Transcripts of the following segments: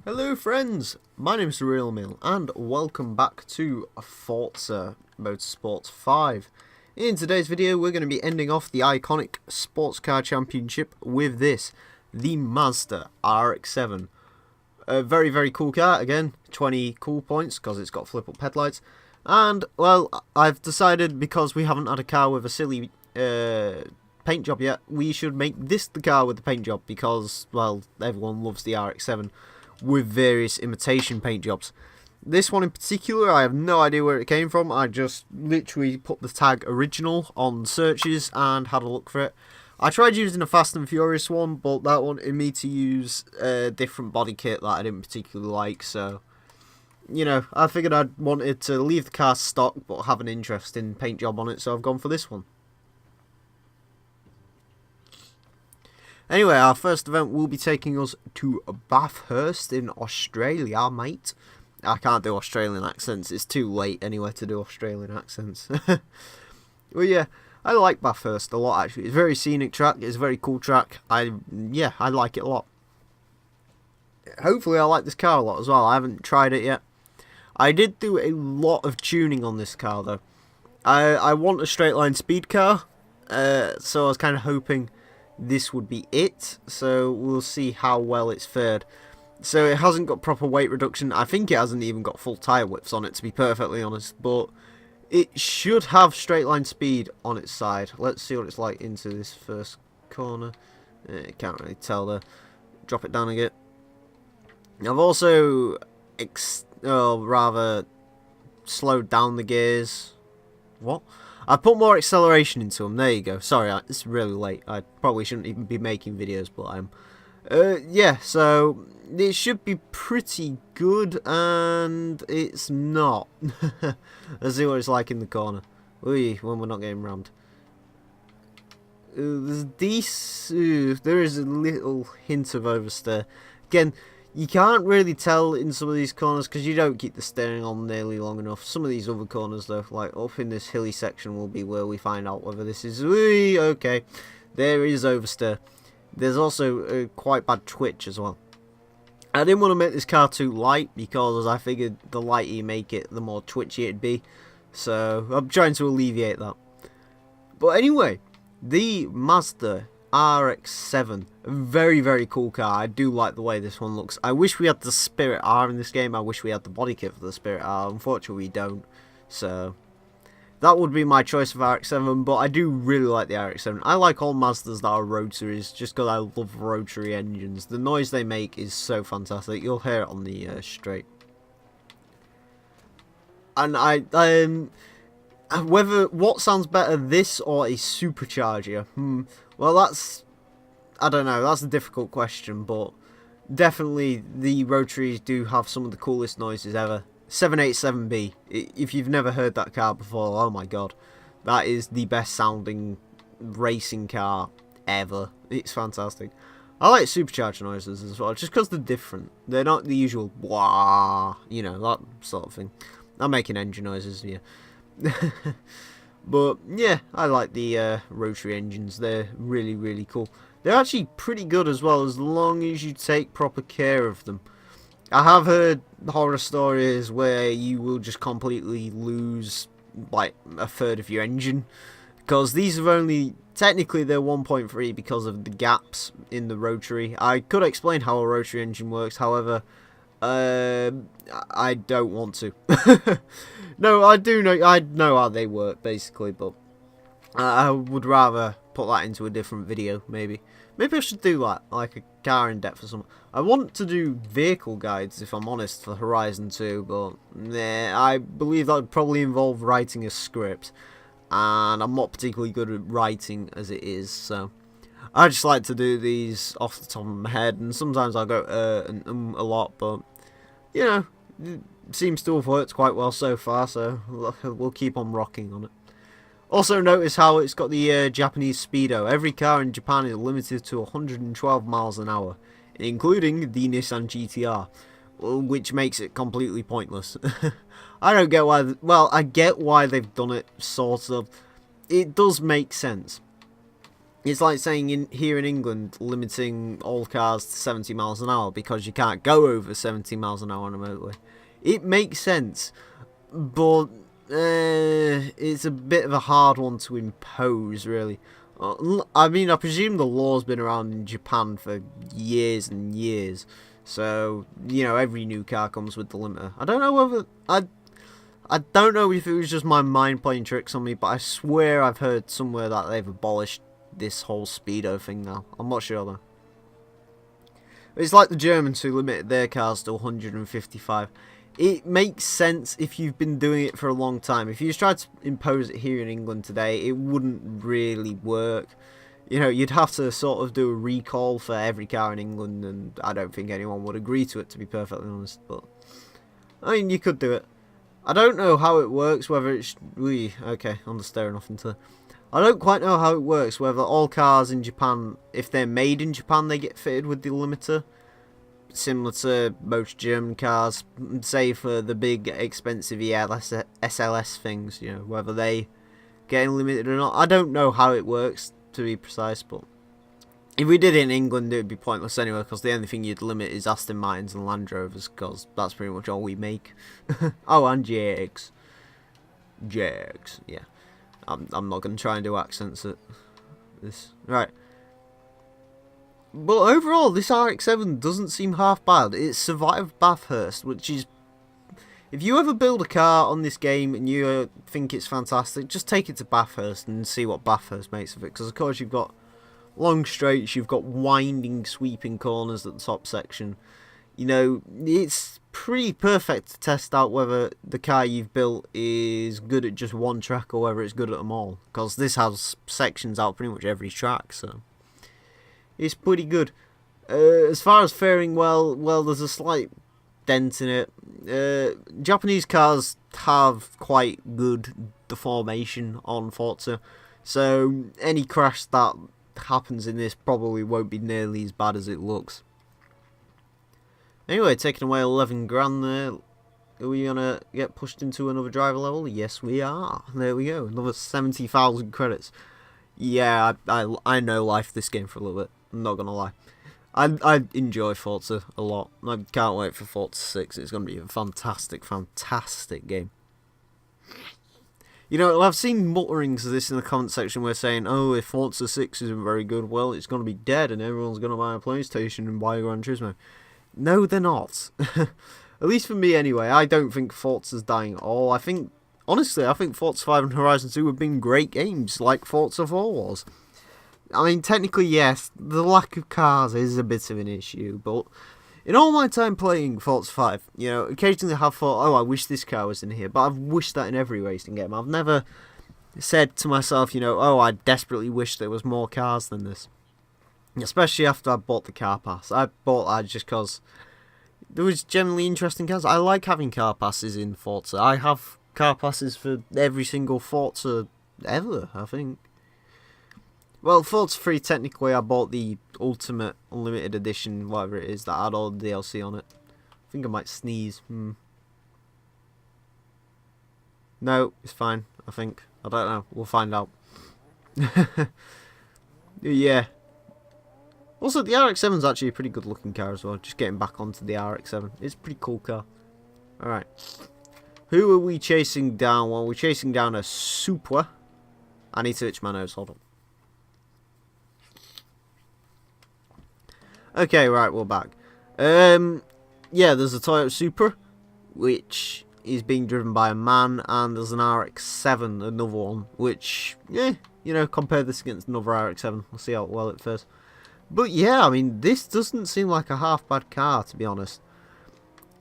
Hello friends, my name is TheRealEmile and welcome back to Forza Motorsport 5. In today's video we're going to be ending off the iconic sports car championship with this, the Mazda RX-7. A very cool car, again 20 cool points because it's got flip up headlights. And well, I've decided because we haven't had a car with a silly paint job yet, we should make this the car with the paint job because, well, everyone loves the RX-7 with various imitation paint jobs. This one in particular, I have no idea where it came from. I just literally put the tag original on searches and had a look for it. I tried using a Fast and Furious one, but that wanted me to use a different body kit that I didn't particularly like, so you know, I figured I'd wanted to leave the car stock but have an interest in paint job on it, so I've gone for this one. Anyway, our first event will be taking us to Bathurst in Australia, mate. I can't do Australian accents, it's too late anyway to do Australian accents. Well, yeah, I like Bathurst a lot actually. It's a very scenic track, it's a very cool track. I like it a lot. Hopefully I like this car a lot as well. I haven't tried it yet. I did do a lot of tuning on this car though. I want a straight line speed car, so I was kind of hoping this would be it, so we'll see how well it's fared. So it hasn't got proper weight reduction. I think it hasn't even got full tyre widths on it, to be perfectly honest, but it should have straight line speed on its side. Let's see what it's like into this first corner. Can't really tell there. Drop it down again. I've also rather slowed down the gears. What? I put more acceleration into them. There you go. Sorry, it's really late. I probably shouldn't even be making videos, but I am. Yeah, so it should be pretty good, and it's not. Let's see what it's like in the corner. Ooh, when we're not getting rammed. There is a little hint of oversteer. Again, you can't really tell in some of these corners because you don't keep the steering on nearly long enough. Some of these other corners though, like up in this hilly section, will be where we find out whether this is okay. There is oversteer. There's also a quite bad twitch as well. I didn't want to make this car too light because I figured the lighter you make it, the more twitchy it'd be. So I'm trying to alleviate that. But anyway, the Mazda RX-7, very cool car. I do like the way this one looks. I wish we had the Spirit R in this game. I wish we had the body kit for the Spirit R. Unfortunately we don't, so that would be my choice of RX-7, but I do really like the RX-7. I like all Mazdas that are rotaries just because I love rotary engines. The noise they make is so fantastic. You'll hear it on the straight. And what sounds better, this or a supercharger? Well, I don't know, that's a difficult question, but definitely the rotaries do have some of the coolest noises ever. 787B, if you've never heard that car before, oh my god, that is the best sounding racing car ever. It's fantastic. I like supercharger noises as well, just because they're different. They're not the usual wah, you know, that sort of thing. I'm making engine noises, yeah. But yeah, I like the rotary engines. They're really cool. They're actually pretty good as well, as long as you take proper care of them. I have heard horror stories where you will just completely lose like a third of your engine, because these are only, technically they're 1.3 because of the gaps in the rotary. I could explain how a rotary engine works, however I don't want to. No, I do know. I know how they work basically, but I would rather put that into a different video. Maybe I should do that, like a car in depth or something. I want to do vehicle guides, if I'm honest, for Horizon 2, but nah, I believe that would probably involve writing a script, and I'm not particularly good at writing as it is, so I just like to do these off the top of my head, and sometimes I'll go and a lot, but you know, it seems to have worked quite well so far, so we'll keep on rocking on it. Also notice how it's got the Japanese speedo. Every car in Japan is limited to 112 miles an hour, including the Nissan GTR, which makes it completely pointless. I don't get why, well, I get why they've done it, sort of. It does make sense. It's like saying here in England, limiting all cars to 70 miles an hour because you can't go over 70 miles an hour on a motorway. It makes sense, but it's a bit of a hard one to impose, really. I mean, I presume the law's been around in Japan for years and years, so, you know, every new car comes with the limiter. I don't know whether... I don't know if it was just my mind playing tricks on me, but I swear I've heard somewhere that they've abolished this whole speedo thing now. I'm not sure though. It's like the Germans who limited their cars to 155. It makes sense if you've been doing it for a long time. If you tried to impose it here in England today, it wouldn't really work. You know, you'd have to sort of do a recall for every car in England, and I don't think anyone would agree to it, to be perfectly honest. But I mean, you could do it. I don't know how it works, whether it's... Okay, I'm just staring off into... I don't quite know how it works, whether all cars in Japan, if they're made in Japan, they get fitted with the limiter. Similar to most German cars, say for the big, expensive SLS things, you know, whether they get limited or not. I don't know how it works, to be precise, but if we did it in England, it would be pointless anyway, because the only thing you'd limit is Aston Martins and Land Rovers, because that's pretty much all we make. Oh, and JX. JX, yeah. I'm not going to try and do accents at this. Right. But overall, this RX-7 doesn't seem half bad. It survived Bathurst, which is... If you ever build a car on this game and you think it's fantastic, just take it to Bathurst and see what Bathurst makes of it. Because, of course, you've got long straights, you've got winding, sweeping corners at the top section. You know, it's pretty perfect to test out whether the car you've built is good at just one track or whether it's good at them all. Because this has sections out pretty much every track, so it's pretty good. As far as faring well, there's a slight dent in it. Japanese cars have quite good deformation on Forza, so any crash that happens in this probably won't be nearly as bad as it looks. Anyway, taking away 11 grand there. Are we going to get pushed into another driver level? Yes, we are. There we go. Another 70,000 credits. Yeah, I know life this game for a little bit. I'm not going to lie. I enjoy Forza a lot. I can't wait for Forza 6. It's going to be a fantastic, fantastic game. You know, I've seen mutterings of this in the comment section where saying, oh, if Forza 6 isn't very good, well, it's going to be dead and everyone's going to buy a PlayStation and buy a Gran Turismo. No, they're not. At least for me, anyway. I don't think Forza's dying at all. Honestly, I think Forza 5 and Horizon 2 have been great games, like Forza 4 was. I mean, technically, yes, the lack of cars is a bit of an issue, but in all my time playing Forza 5, you know, occasionally I have thought, oh, I wish this car was in here, but I've wished that in every racing game. I've never said to myself, you know, oh, I desperately wish there was more cars than this. Especially after I bought the car pass. I bought that just because there was generally interesting cars. I like having car passes in Forza. I have car passes for every single Forza ever, I think. Well, Forza 3, technically, I bought the Ultimate Unlimited Edition, whatever it is, that had all the DLC on it. I think I might sneeze. No, it's fine, I think. I don't know. We'll find out. Yeah. Also, the RX-7 is actually a pretty good looking car as well. Just getting back onto the RX-7. It's a pretty cool car. Alright. Who are we chasing down? Well, we're chasing down a Supra. I need to itch my nose. Hold on. Okay, right, we're back. Yeah, there's a Toyota Supra, which is being driven by a man, and there's an RX-7, another one, which, yeah, you know, compare this against another RX-7. We'll see how well it fares. But yeah, I mean, this doesn't seem like a half bad car, to be honest.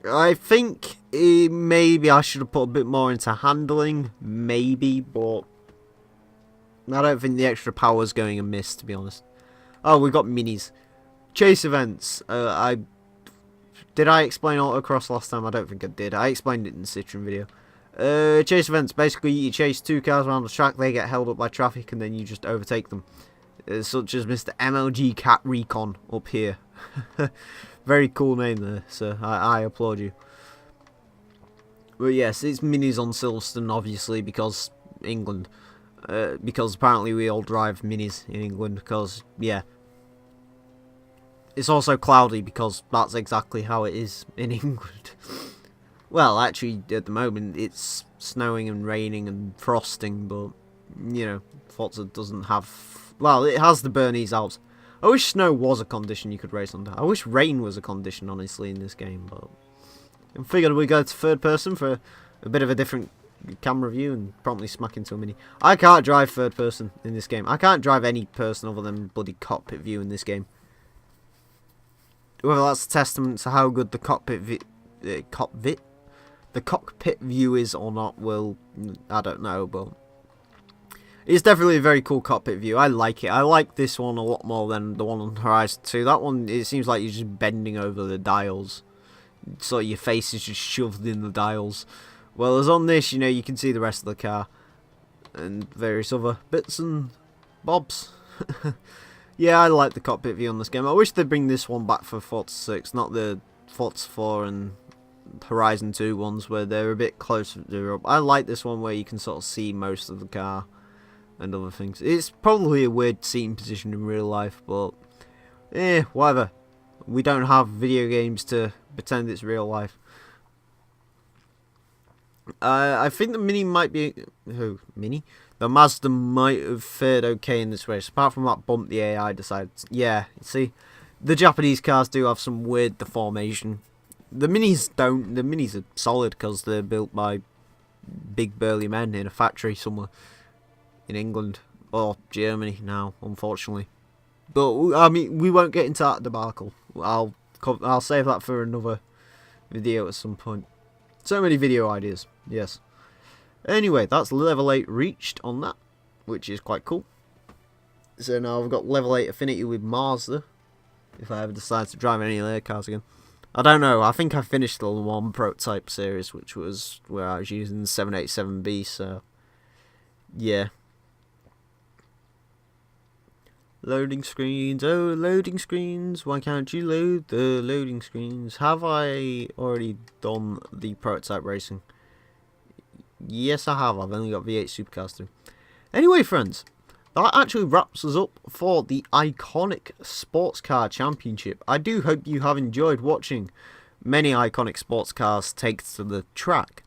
I think maybe I should have put a bit more into handling, maybe, but I don't think the extra power is going amiss, to be honest. Oh, we've got minis. Chase events. Did I explain autocross last time? I don't think I did. I explained it in the Citroen video. Chase events, basically you chase two cars around the track, they get held up by traffic, and then you just overtake them. Such as Mr. MLG Cat Recon up here. Very cool name there, sir. I applaud you. But yes, it's minis on Silverstone, obviously, because England. because apparently we all drive minis in England, because, yeah. It's also cloudy, because that's exactly how it is in England. Well, actually, at the moment, it's snowing and raining and frosting, but, you know, Forza doesn't have... Well, it has the Bernese Alps. I wish snow was a condition you could race under. I wish rain was a condition, honestly, in this game, but... I figured we'd go to third person for a bit of a different camera view and promptly smack into a mini. I can't drive third person in this game. I can't drive any person other than bloody cockpit view in this game. Whether that's a testament to how good the cockpit view is or not, well, I don't know, but it's definitely a very cool cockpit view. I like it. I like this one a lot more than the one on Horizon 2. That one, it seems like you're just bending over the dials, so your face is just shoved in the dials. Whereas on this, you know, you can see the rest of the car and various other bits and bobs. Yeah, I like the cockpit view on this game. I wish they'd bring this one back for Forza 6, not the Forza 4 and Horizon 2 ones where they're a bit closer to Europe. I like this one where you can sort of see most of the car and other things. It's probably a weird seating position in real life, but whatever. We don't have video games to pretend it's real life. I think the Mini might be... Mini? The Mazda might have fared okay in this race. Apart from that bump the AI decided... Yeah, see? The Japanese cars do have some weird deformation. The Minis don't. The Minis are solid because they're built by big burly men in a factory somewhere in England. Or Germany now, unfortunately. But, I mean, we won't get into that debacle. I'll save that for another video at some point. So many video ideas, yes. Anyway, that's level 8 reached on that, which is quite cool. So now I've got level 8 affinity with Mazda, if I ever decide to drive any of their cars again. I don't know, I think I finished the one prototype series, which was where I was using the 787B, so yeah. Loading screens, oh loading screens, why can't you load the loading screens? Have I already done the prototype racing? Yes I have, I've only got V8 Supercars through. Anyway friends, that actually wraps us up for the iconic sports car championship. I do hope you have enjoyed watching many iconic sports cars take to the track.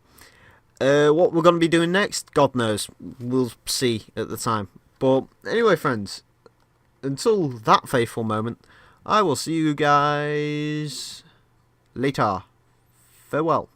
What we're going to be doing next, God knows, we'll see at the time. But anyway friends, until that fateful moment, I will see you guys later. Farewell.